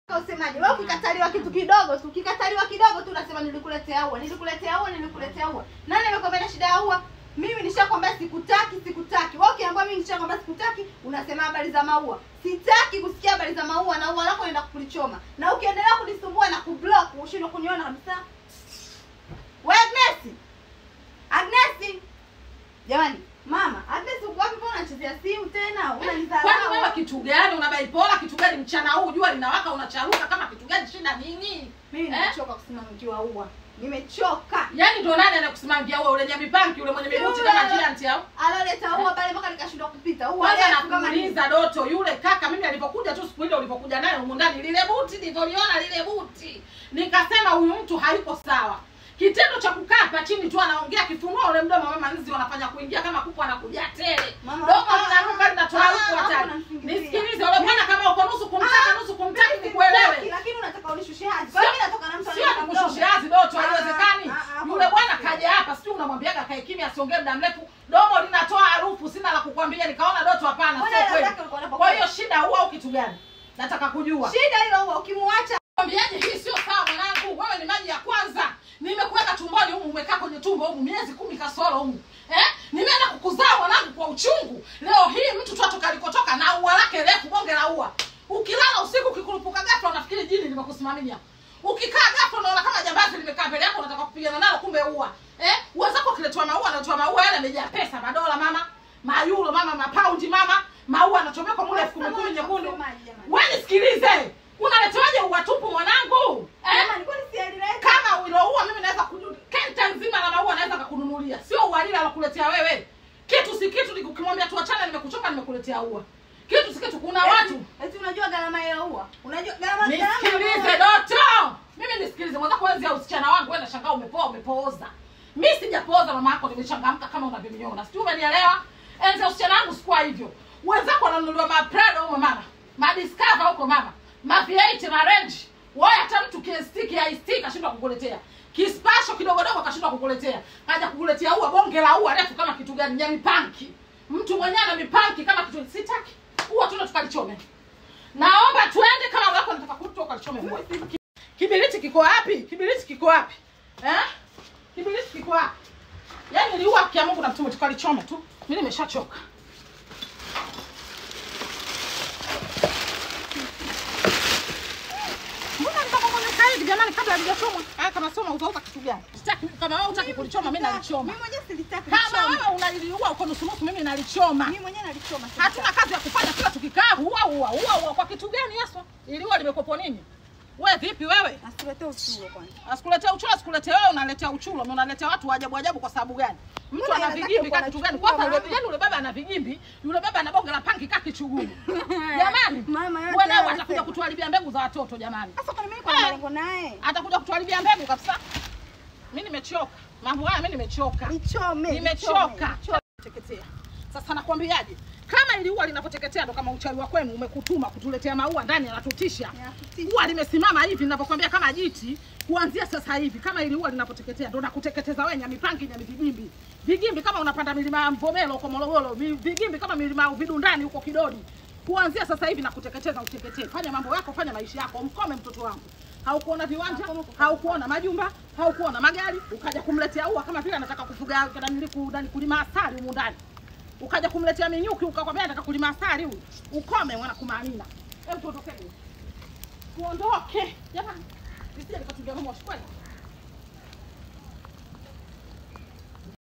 Usemaje? Wewe ukikataliwa kitu kidogo tu unasema nilikuletea ua. Nani amekwambia shida ya ua? Mimi nishakwambia sikutaki. Wewe ukiambiwa mimi nishakwambia sikutaki, unasema habari za maua. Sitaki kusikia habari za maua na ua lako naenda kulichoma. Na ukiendelea kunisumbua na kublock, ushindwe kuniona kabisa. Wewe Agnes. Jamani, mama, Agnes uko wapi? Mbona unachezea simu tena? Unanidharau. Kwani wewe kitu gani? Una bipolar kitu gani mchana huu? Jua linawaka unacharuka kama kitu gani? Shida nini? Mimi nimechoka kusimamia ua. Nimechoka. Yaani ndio nani anakusimamia ua? Ule nyamipanki yule mwenye miguti kama giant au? Aloleta ua pale mpaka nikashindwa kupita. Ua kwanza nakuuliza Doto, yule kaka mimi alipokuja tu siku ile ulipokuja naye huko ndani lile buti nilivyoliona lile buti. Nikasema huyu mtu hayuko sawa. Kitendo cha kukaa hapa chini tu anaongea kifunua ule mdomo mama nzi wanafanya kuingia kama kuku anakuja tele. Domo linaruka linatoa harufu hatari. Nisikilize yule bwana kama uko nusu kumtaka nikuelewe. Lakini unataka unishushe hazi. Kwa nini natoka na mtu anakushushe hazi Doto haiwezekani. Yule bwana kaja hapa sio unamwambiaga kae kimya asiongee muda mrefu. Domo linatoa harufu sina la kukwambia nikaona Doto hapana sio kweli. Kwa hiyo shida huwa au kitu gani? Nataka kujua. Shida hilo huwa ukimwacha. Kwambiaje hii sio sawa mwanangu. Wewe ni maji ya kwanza. Nimekuweka tumboni humu umekaa kwenye tumbo humu miezi 10 kasoro humu. Nimeenda kukuzaa mwanangu kwa uchungu. Leo hii mtu tu atoka alikotoka na ua lake refu bonge la ua. Ukilala usiku ukikurupuka ghafla unafikiri jini limekusimamia. Ukikaa ghafla unaona kama jambazi limekaa mbele yako unataka kupigana nalo kumbe ua. Uwezako kiletwa maua anatoa maua yale yamejaa pesa madola mama, mayuro mama, mapaundi mama, maua anachomeka mule 10,000 nyekundu. Wewe nisikilize. Unaletewaje ua tupu mwanangu? Kama uloua mimi naweza kujua kenta nzima la maua naweza kukununulia. Sio ua lile alokuletea wewe. Kitu si kitu nikimwambia tuachane nimekuchoka nimekuletea ua. Kitu si kitu kuna watu. Eti unajua gharama ya ua? Unajua gharama Nisikilize Doto. Mimi nisikilize mwanzo kwanza usichana wangu wewe nashangaa umepooza. Mimi sijapooza mama yako nimechangamka kama unavyoniona. Sio umenielewa? Enza usichana wangu sikuwa hivyo. Wenzako wananunuliwa maprado huko mama. Madiscover huko mama. Ma-V8 na Range. Wewe hata mtu kiestiki ya stick kashindwa kukuletea. Kispasho kidogo kashindwa kukuletea. Kaja kukuletea ua bonge la ua refu kama kitu gani? Nyamipanki. Mtu mwenyewe ana mipanki kama kitu sitaki. Ua tuna tukalichome. Naomba tuende kama wako nataka kutoka lichome ua. Kibiriti kiko wapi? Kibiriti kiko wapi? Kibiriti kiko wapi? Yaani ni ua kia Mungu na mtume tukalichome tu. Mimi nimeshachoka. Jamani kabla hajachomwa. Kama soma utauza kitu gani? Sitaki kama wewe unataka kulichoma mimi nalichoma. Mimi mwenyewe silitaki. Kama wewe unaliua uko nusu mimi nalichoma. Mimi mwenyewe nalichoma. Hatuna kazi ya kufanya kila tukikaa ua kwa kitu gani Yesu? Iliua limekopo nini? Wewe vipi wewe? Asikuletee uchulo kwanza. Asikuletee uchulo, asikuletee wewe unaletea uchulo, unaletea watu ajabu kwa sababu gani? Mtu ana vigimbi kama kitu gani? Kwanza yule baba ana vigimbi, yule baba ana bonge la panki kaki chuguni. Jamani, wewe atakuja kutuharibia mbegu za watoto jamani. Sasa kwa mimi kwa malengo naye. Atakuja kutuharibia mbegu kabisa. Mimi nimechoka. Mambo haya mimi nimechoka. Nimechoka. Teketea. Sasa nakwambiaje? Kama ili ua linapoteketea ndo kama uchawi wa kwenu umekutuma kutuletea maua ndani yanatutisha. Ua limesimama hivi ninapokuambia kama jiti kuanzia sasa hivi kama ili ua linapoteketea ndo nakuteketeza wewe nyamipangi vigimbi. Vigimbi kama unapanda milima ya Mvomero huko Morogoro, vigimbi kama milima ya Vidundani huko Kidodi. Kuanzia sasa hivi nakuteketeza uteketee. Fanya mambo yako, fanya maisha yako, mkome mtoto wangu. Haukuona viwanja, haukuona majumba, haukuona magari, ukaja kumletea ua kama vile anataka kufuga ndani kulima asali huko ndani. Ukaja kumletea minyuki ukakwambia nataka kulima asali huyu. Ukome mwana kumaamina. Hebu tuondoke. Tuondoke. Jamani. Nisije nikatugia mama shkweli.